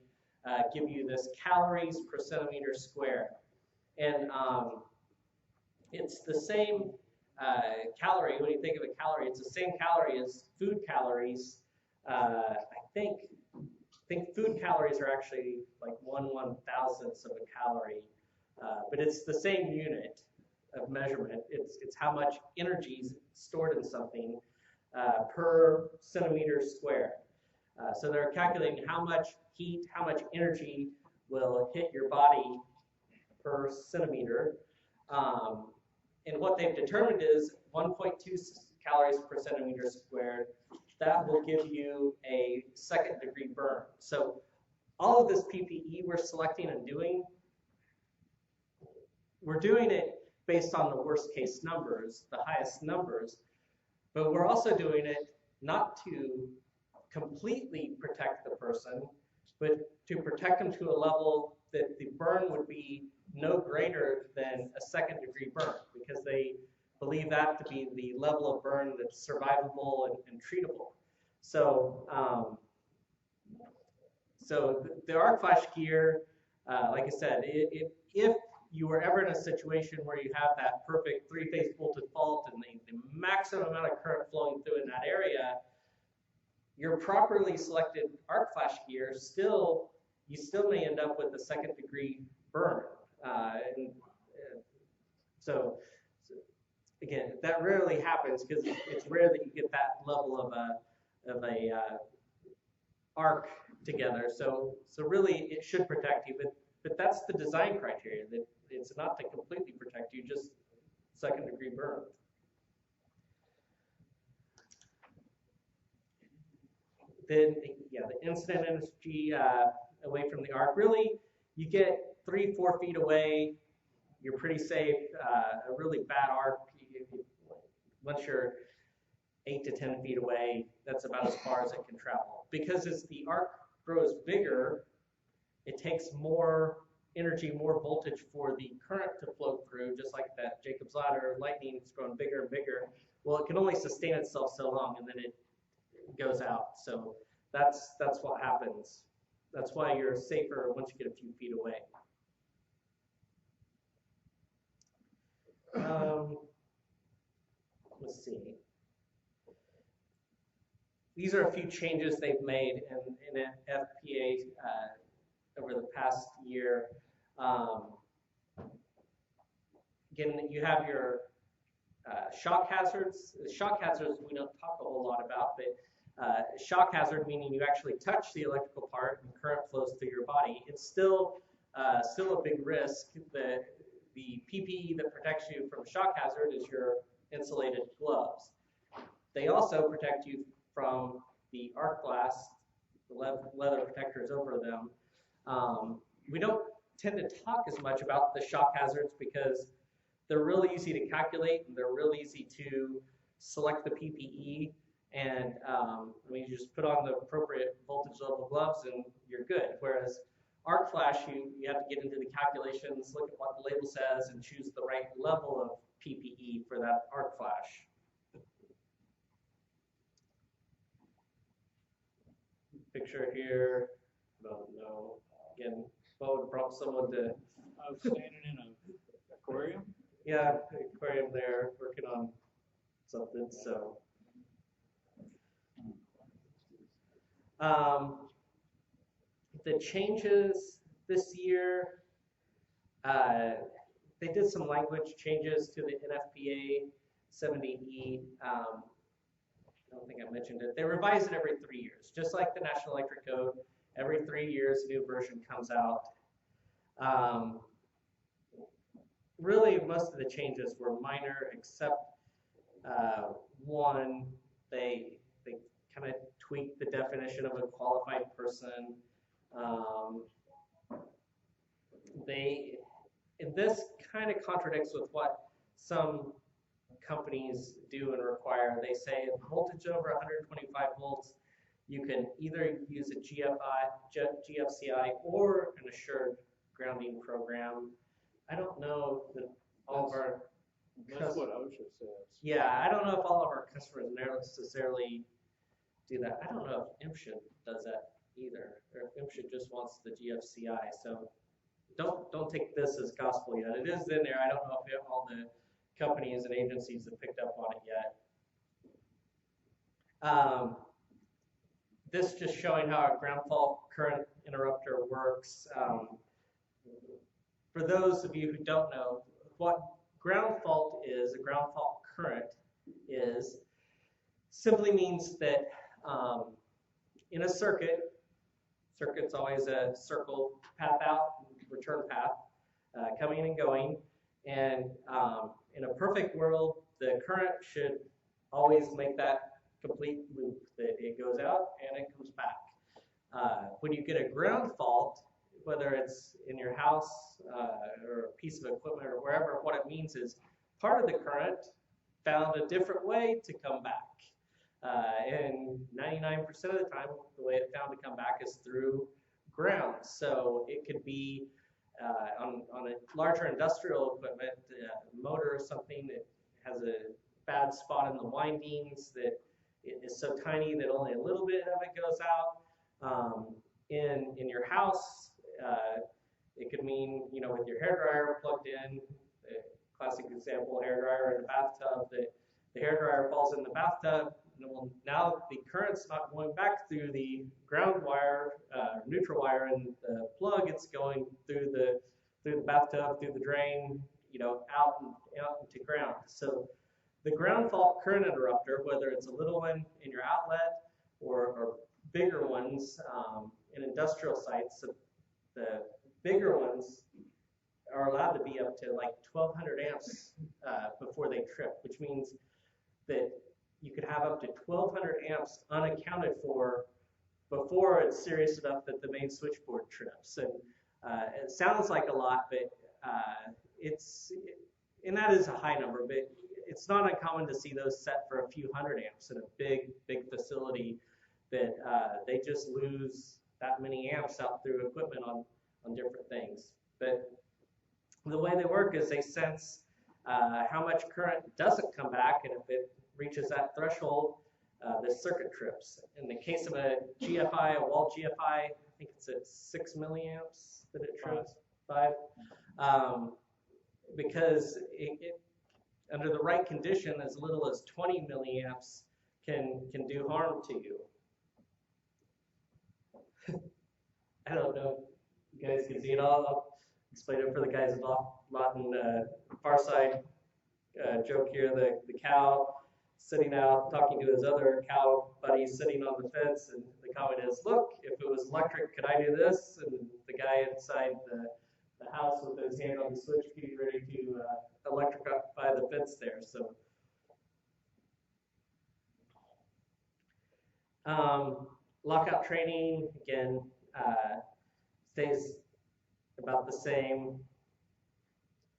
give you this calories per centimeter square. And it's the same calorie. When you think of a calorie, it's the same calorie as food calories. I think food calories are actually like 1/1000th of a calorie, but it's the same unit of measurement. It's how much energy is stored in something per centimeter square. So they're calculating how much heat, how much energy will hit your body per centimeter. And what they've determined is 1.2 calories per centimeter squared. That will give you a second-degree burn. So all of this PPE we're selecting and doing, we're doing it based on the worst-case numbers, the highest numbers, but we're also doing it not to completely protect the person, but to protect them to a level that the burn would be no greater than a second-degree burn, because they believe that to be the level of burn that's survivable and treatable. So, the arc flash gear, like I said, if you were ever in a situation where you have that perfect three-phase voltage fault and the maximum amount of current flowing through in that area, your properly selected arc flash gear you still may end up with a second-degree burn. So again, that rarely happens because it's rare that you get that level of a arc together. So really, it should protect you, but that's the design criteria. That it's not to completely protect you, just second-degree burn. Then, yeah, the incident energy away from the arc. Really, you get 3-4 feet away, you're pretty safe. A really bad arc, once you're 8 to 10 feet away, that's about as far as it can travel. Because as the arc grows bigger, it takes more energy, more voltage for the current to flow through, just like that Jacob's ladder lightning is growing bigger and bigger. Well, it can only sustain itself so long, and then it goes out. So that's what happens. That's why you're safer once you get a few feet away. Let's see. These are a few changes they've made in FPA over the past year. Again, you have your shock hazards. Shock hazards we don't talk a whole lot about, but shock hazard meaning you actually touch the electrical part and current flows through your body. It's still a big risk. The PPE that protects you from shock hazard is your insulated gloves. They also protect you from the arc blast, the leather protectors over them. We don't tend to talk as much about the shock hazards because they're really easy to calculate and they're really easy to select the PPE, and you just put on the appropriate voltage level gloves and you're good. Whereas arc flash, you have to get into the calculations, look at what the label says, and choose the right level of PPE for that arc flash. Picture here, I don't know. Again, Bo would prompt someone to. I was standing in an aquarium. Yeah, aquarium there, working on something. So, the changes this year, they did some language changes to the NFPA 70E. I don't think I mentioned it. They revise it every 3 years, just like the National Electric Code. Every 3 years, a new version comes out. Really, most of the changes were minor, except one. They kind of tweaked the definition of a qualified person. This kind of contradicts with what some companies do and require. They say if voltage over 125 volts, you can either use a GFCI or an assured grounding program. I don't know that all of our That's what OSHA says. yeah, I don't know if all of our customers necessarily do that. I don't know if IMSHA does that either, or if IMSHA just wants the GFCI. So don't take this as gospel yet. It is in there. I don't know if all the companies and agencies have picked up on it yet. This just showing how a ground fault current interrupter works. For those of you who don't know, what ground fault is, a ground fault current is, simply means that in a circuit's always a circle path out, return path, coming and going, and in a perfect world, the current should always make that complete loop, that it goes out and it comes back. When you get a ground fault, whether it's in your house or a piece of equipment or wherever, what it means is part of the current found a different way to come back. And 99% of the time, the way it found to come back is through ground. So it could be on a larger industrial equipment, motor or something that has a bad spot in the windings that it is so tiny that only a little bit of it goes out. In your house, it could mean, with your hairdryer plugged in, classic example, hairdryer in a bathtub, that the hairdryer falls in the bathtub. Well, now the current's not going back through the ground wire, neutral wire in the plug. It's going through the bathtub, through the drain, out into ground. So the ground fault current interrupter, whether it's a little one in your outlet or bigger ones in industrial sites, the bigger ones are allowed to be up to like 1,200 amps before they trip, which means that you could have up to 1,200 amps unaccounted for before it's serious enough that the main switchboard trips. And it sounds like a lot, but and that is a high number, but it's not uncommon to see those set for a few hundred amps in a big facility that they just lose that many amps out through equipment on different things. But the way they work is they sense how much current doesn't come back, and if it reaches that threshold, the circuit trips. In the case of a GFI, a wall GFI, I think it's at 6 milliamps that it trips, 5, because it under the right condition, as little as 20 milliamps can do harm to you. I don't know if you guys can see it all. I'll explain it for the guys at Lawton. Far side joke here, the cow sitting out talking to his other cow buddy sitting on the fence, and the comment is, look, if it was electric, could I do this? And the guy inside the house with his hand on the switch key ready to electrify the fence there. So lockout training, again, stays about the same.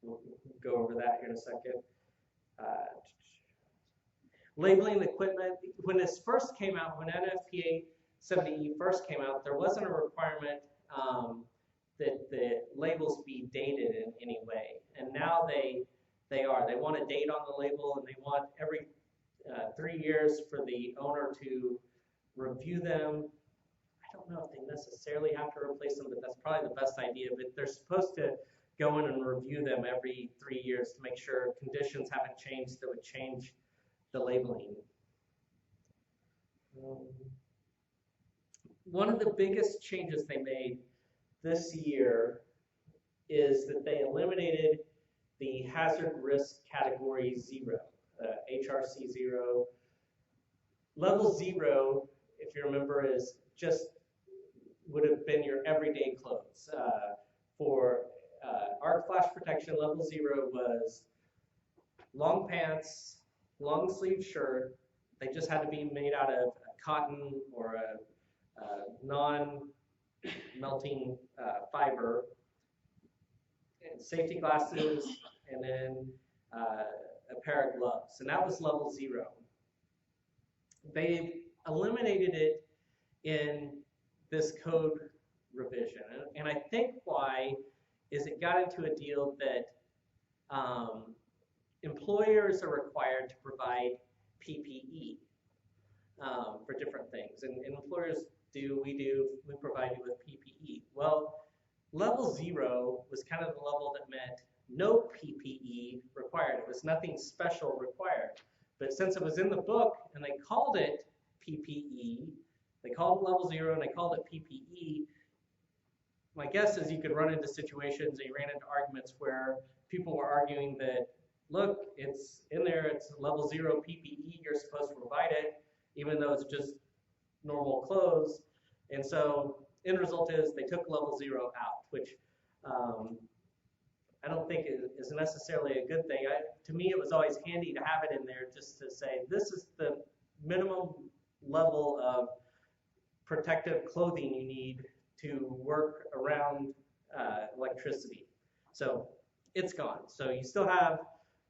We'll go over that here in a second. Labeling equipment, when this first came out, when NFPA 70E first came out, there wasn't a requirement that the labels be dated in any way. And now they are. They want a date on the label, and they want every 3 years for the owner to review them. I don't know if they necessarily have to replace them, but that's probably the best idea. But they're supposed to go in and review them every 3 years to make sure conditions haven't changed that would change the labeling. One of the biggest changes they made this year is that they eliminated the hazard risk category 0, HRC 0. Level 0, if you remember, is just would have been your everyday clothes. For arc flash protection, level 0 was long pants, long sleeve shirt. They just had to be made out of cotton or a non melting fiber, and safety glasses, and then a pair of gloves. And that was level 0. They eliminated it in this code revision. And I think why is it got into a deal that employers are required to provide PPE for different things. And employers we provide you with PPE. Well, level 0 was kind of the level that meant no PPE required. It was nothing special required. But since it was in the book and they called it PPE, they called it level 0 and they called it PPE, my guess is you could run into situations and you ran into arguments where people were arguing that, look, it's in there, it's level 0 PPE, you're supposed to provide it, even though it's just normal clothes. And so end result is they took level 0 out, which I don't think is necessarily a good thing. To me, it was always handy to have it in there just to say, this is the minimum level of protective clothing you need to work around electricity. So it's gone. So you still have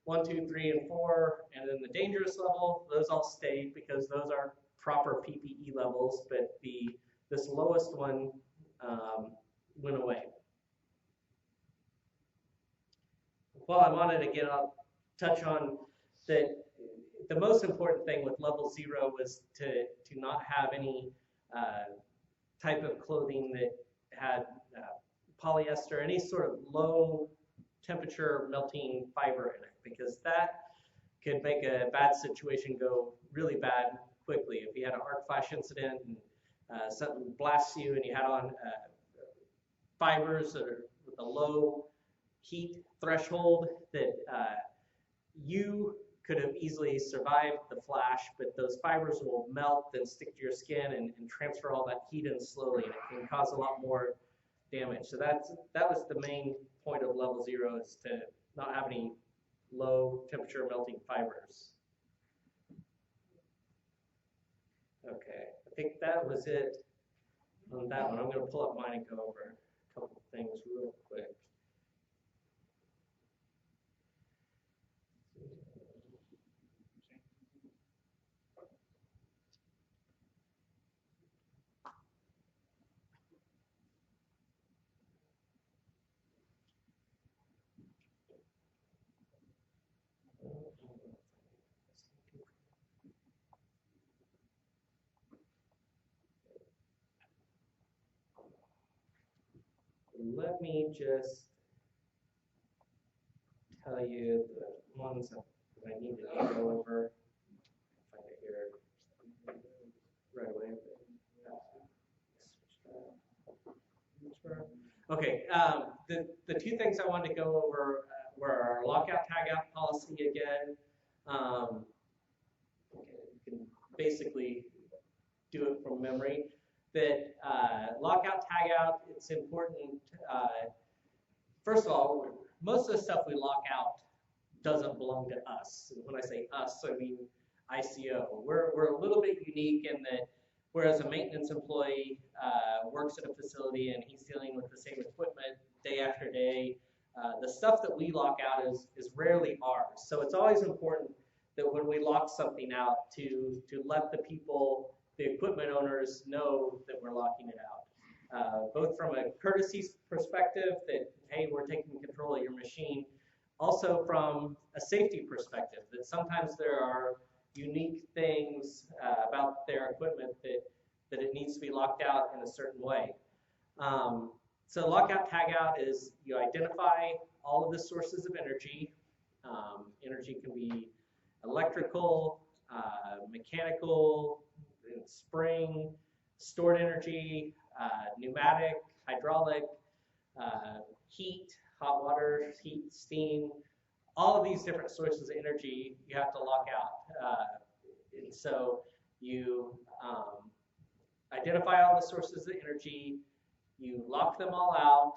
1, 2, 3, and 4, and then the dangerous level, those all stayed because those are proper PPE levels, but this lowest one went away. While I'm on it again, I'll touch on that the most important thing with level 0 was to not have any type of clothing that had polyester, any sort of low temperature melting fiber in it, because that could make a bad situation go really bad quickly. If you had an arc flash incident and something blasts you and you had on fibers that are with a low heat threshold, that you could have easily survived the flash, but those fibers will melt and stick to your skin and transfer all that heat in slowly, and it can cause a lot more damage. So that was the main point of level 0, is to not have any low temperature melting fibers. Okay, I think that was it on that one. I'm going to pull up mine and go over a couple of things real quick. Let me just tell you the ones that I need to go over. Find it here right away. Okay, the two things I wanted to go over were our lockout tagout policy again. You can basically do it from memory. That lockout tagout, it's important. First of all, most of the stuff we lock out doesn't belong to us. And when I say us, I mean ICO. We're a little bit unique in that whereas a maintenance employee works at a facility and he's dealing with the same equipment day after day, the stuff that we lock out is rarely ours. So it's always important that when we lock something out to let the people, the equipment owners, know that we're locking it out. Both from a courtesy perspective that, hey, we're taking control of your machine, also from a safety perspective that sometimes there are unique things about their equipment that it needs to be locked out in a certain way. So lockout tagout is you identify all of the sources of energy. Energy can be electrical, mechanical, spring, stored energy, pneumatic, hydraulic, heat, hot water, heat, steam, all of these different sources of energy you have to lock out. And so you identify all the sources of energy, you lock them all out,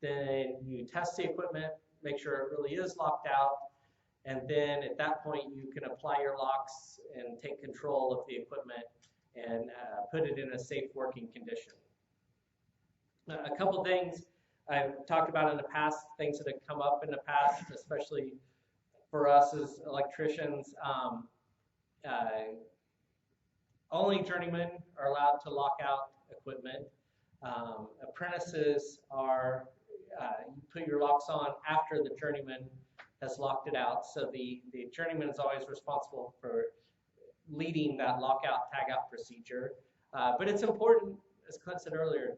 then you test the equipment, make sure it really is locked out, and then at that point you can apply your locks and take control of the equipment and put it in a safe working condition. A couple things I've talked about in the past, things that have come up in the past, especially for us as electricians. Only journeymen are allowed to lock out equipment. Apprentices are, you put your locks on after the journeyman has locked it out. So the journeyman is always responsible for leading that lockout, tagout procedure. But it's important, as Clint said earlier,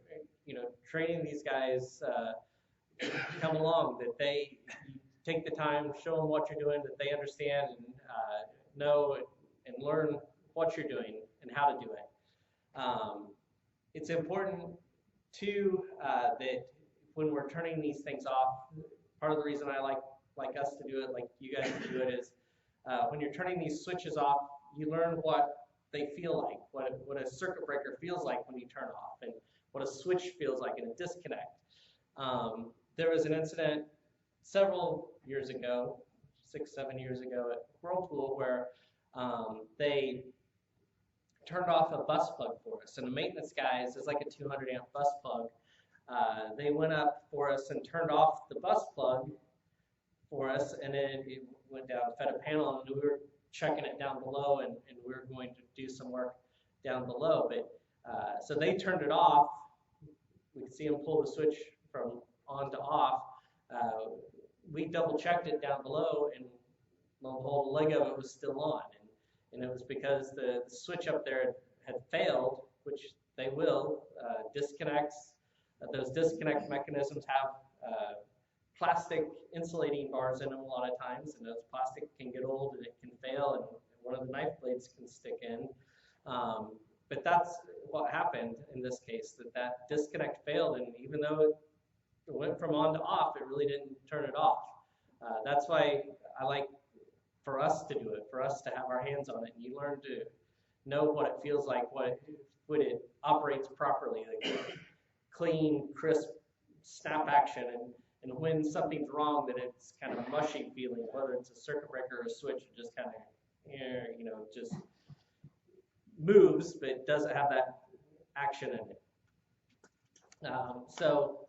training these guys come along, that they take the time, show them what you're doing, that they understand and know and learn what you're doing and how to do it. It's important too that when we're turning these things off, part of the reason I like us to do it, like you guys to do it, is when you're turning these switches off, you learn what they feel like, what a circuit breaker feels like when you turn off, and what a switch feels like in a disconnect. There was an incident several years ago, 6-7 years ago at Whirlpool, where they turned off a bus plug for us, and the maintenance guys, it's like a 200 amp bus plug, they went up for us and turned off the bus plug for us, and then it went down, fed a panel, and we were checking it down below, and we were going to do some work down below. But so they turned it off. We could see them pull the switch from on to off. We double checked it down below, and lo and behold, the leg of it was still on, and it was because the switch up there had failed, which they will. Disconnects. Those disconnect mechanisms have plastic insulating bars in them a lot of times, and those plastic can get old and it can fail, and one of the knife blades can stick in. But that's what happened in this case, that disconnect failed, and even though it went from on to off, it really didn't turn it off. That's why I like for us to do it, for us to have our hands on it, and you learn to know what it feels like, when it operates properly, like clean, crisp, snap action, and when something's wrong, that it's kind of a mushy feeling, whether it's a circuit breaker or a switch, it just kind of, just moves, but doesn't have that action in it. So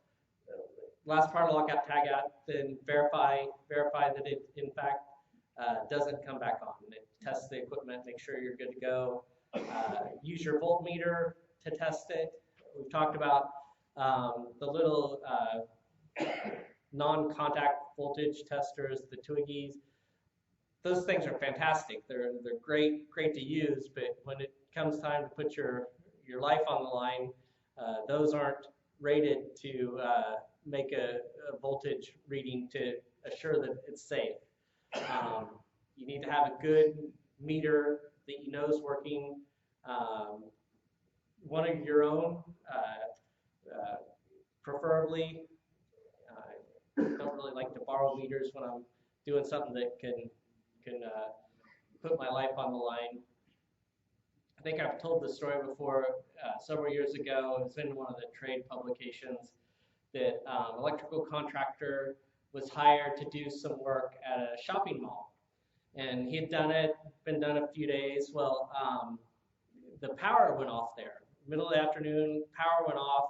last part of lockout, tagout, then verify that it in fact doesn't come back on. It tests the equipment, make sure you're good to go. Use your voltmeter to test it. We've talked about the little non-contact voltage testers, the Twiggies. Those things are fantastic. They're great to use, but when it comes time to put your life on the line, those aren't rated to make a voltage reading to assure that it's safe. You need to have a good meter that you know is working. One of your own, preferably. I don't really like to borrow meters when I'm doing something that can put my life on the line. I think I've told this story before. Several years ago, it was in one of the trade publications that electrical contractor was hired to do some work at a shopping mall. And he had been done a few days. Well, the power went off there. Middle of the afternoon, power went off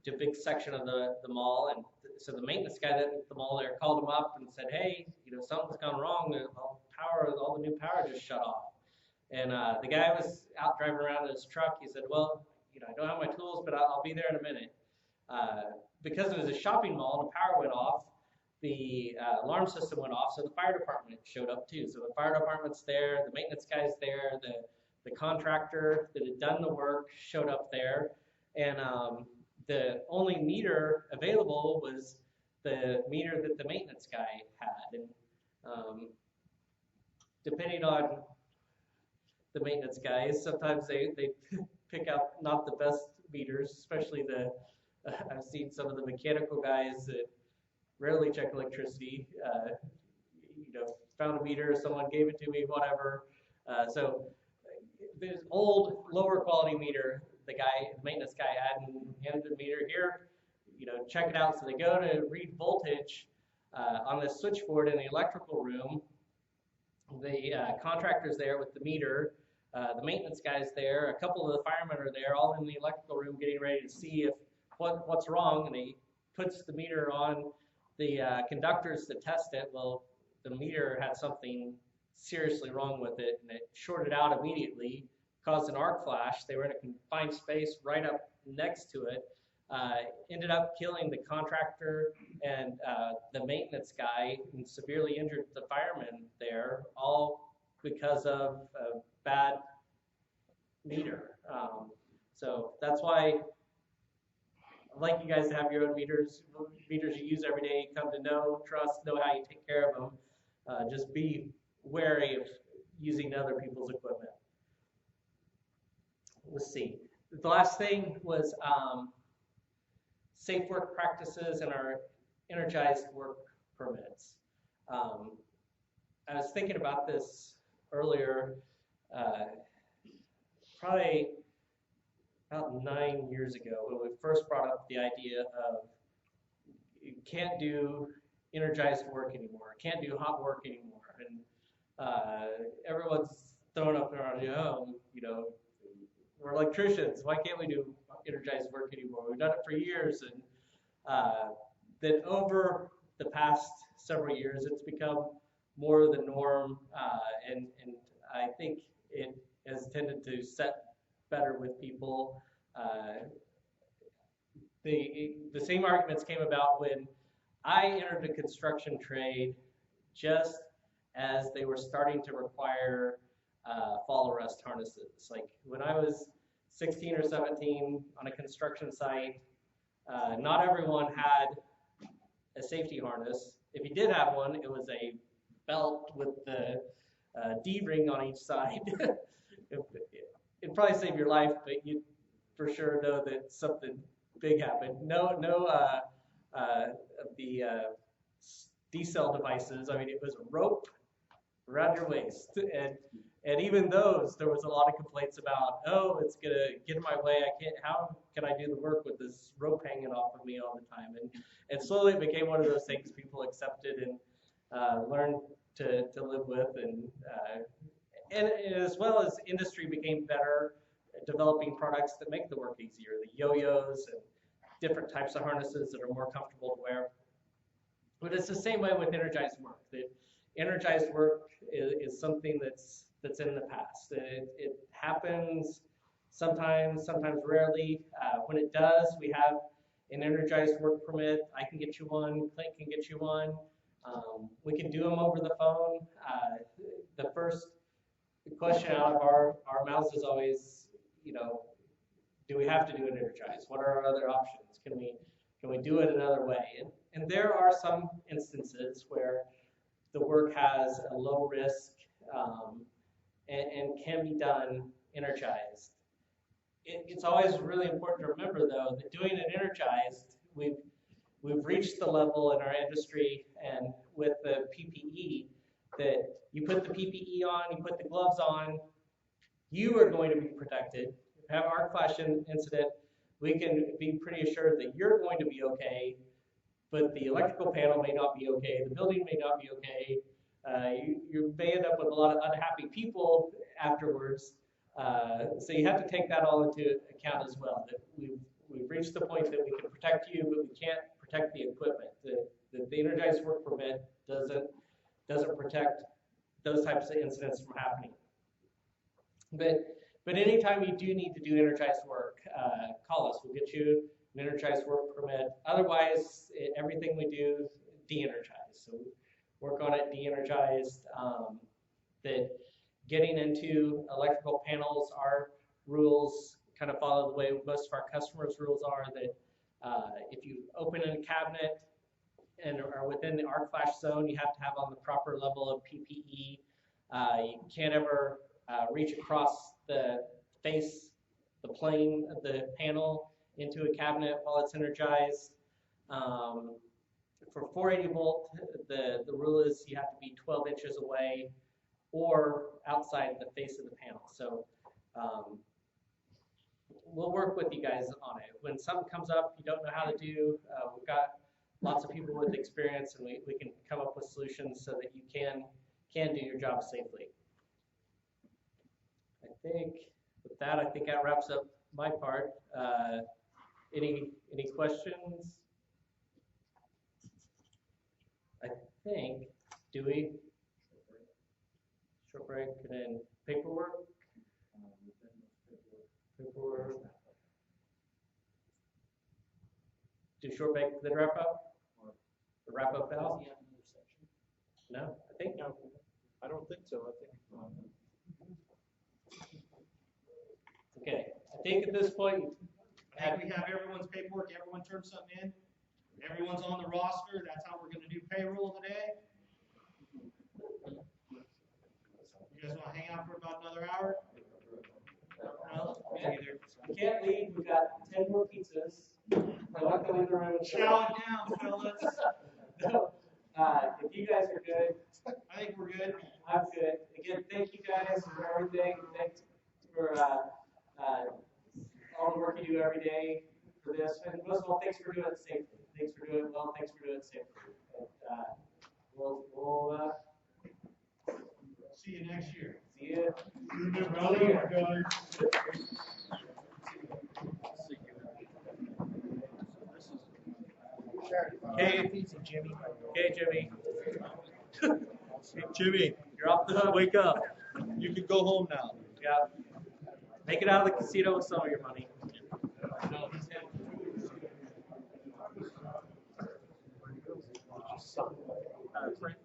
to a big section of the mall. And so the maintenance guy at the mall there called him up and said, hey, something's gone wrong. All the new power just shut off. And the guy was out driving around in his truck. He said, well, I don't have my tools, but I'll be there in a minute. Because it was a shopping mall and the power went off, the alarm system went off, so the fire department showed up too. So the fire department's there, the maintenance guy's there, the contractor that had done the work showed up there, and the only meter available was the meter that the maintenance guy had. And depending on the maintenance guys, sometimes they pick out not the best meters, especially I've seen some of the mechanical guys that rarely check electricity. Found a meter, someone gave it to me, whatever. So there's old, lower quality meter the maintenance guy had, and handed the meter here, check it out. So they go to read voltage on this switchboard in the electrical room. The contractor's there with the meter. the maintenance guy's there, a couple of the firemen are there, all in the electrical room getting ready to see if what's wrong, and he puts the meter on the conductors to test it. Well, the meter had something seriously wrong with it, and it shorted out immediately, caused an arc flash. They were in a confined space right up next to it. Ended up killing the contractor and the maintenance guy, and severely injured the firemen there, all because of a bad meter. So that's why I'd like you guys to have your own meters you use every day, you come to know, trust, know how you take care of them. Just be wary of using other people's equipment. Let's see. The last thing was safe work practices and our energized work permits. I was thinking about this earlier, probably about 9 years ago, when we first brought up the idea of you can't do energized work anymore, can't do hot work anymore, and everyone's throwing up their own, you know, we're electricians, why can't we do energized work anymore? We've done it for years, and then over the past several years, it's become more the norm, and I think it has tended to set better with people. The same arguments came about when I entered the construction trade, just as they were starting to require fall arrest harnesses. Like when I was 16 or 17 on a construction site, not everyone had a safety harness. If you did have one, it was a belt with the D-ring on each side. It'd probably save your life, but you'd for sure know that something big happened. No of the decel devices. I mean, it was a rope around your waist, and even those, there was a lot of complaints about, oh, it's gonna get in my way. How can I do the work with this rope hanging off of me all the time? And slowly it became one of those things people accepted and learned to live with, and as well as industry became better at developing products that make the work easier, the yo-yos and different types of harnesses that are more comfortable to wear. But it's the same way with energized work. That energized work is something that's in the past. It happens sometimes rarely. When it does, we have an energized work permit. I can get you one, Clint can get you one. We can do them over the phone. The first question out of our mouths is always, you know, do we have to do it energized? What are our other options? Can we do it another way? And there are some instances where the work has a low risk and can be done energized. It's always really important to remember, though, that doing it energized, we've reached the level in our industry and with the PPE that you put the PPE on, you put the gloves on, you are going to be protected. If you have an arc flash incident, we can be pretty assured that you're going to be okay, but the electrical panel may not be okay, the building may not be okay. You may end up with a lot of unhappy people afterwards. So you have to take that all into account as well, that we've reached the point that we can protect you, but we can't protect the equipment. The energized work permit doesn't protect those types of incidents from happening. But anytime you do need to do energized work, call us. We'll get you an energized work permit. Otherwise, everything we do de-energized. So work on it de-energized. That getting into electrical panels, our rules kind of follow the way most of our customers' rules are, that if you open a cabinet and are within the arc flash zone, you have to have on the proper level of PPE. You can't ever reach across the face, the plane of the panel into a cabinet while it's energized. For 480 volt, the rule is you have to be 12 inches away or outside the face of the panel. So we'll work with you guys on it. When something comes up you don't know how to do, we've got lots of people with experience, and we can come up with solutions so that you can do your job safely. With that, I think that wraps up my part. Any questions? I think, do we? Short break and then paperwork? Paperwork. Do short break, then wrap up? Or wrap up now? No, I think. No, I don't think so. I think. Okay, I think at this point, I think we have everyone's paperwork, everyone turned something in, everyone's on the roster, that's how we're gonna do payroll today. You guys wanna hang out for about another hour? No? Me neither. we can't leave. We've got 10 more pizzas. I'm not gonna leave the room. Chow it down, fellas. No, if you guys are good, I think we're good. I'm good. Again, thank you guys for everything. Thanks for all the work you do every day for this. And most of all, thanks for doing it safely. Thanks for doing it well. Thanks for doing it safely. And we'll See you next year. see you. Hey, Jimmy. Okay, Jimmy. Jimmy, You're off the hook. wake up. You can go home now. Yeah. Make it out of the casino with some of your money. Frank,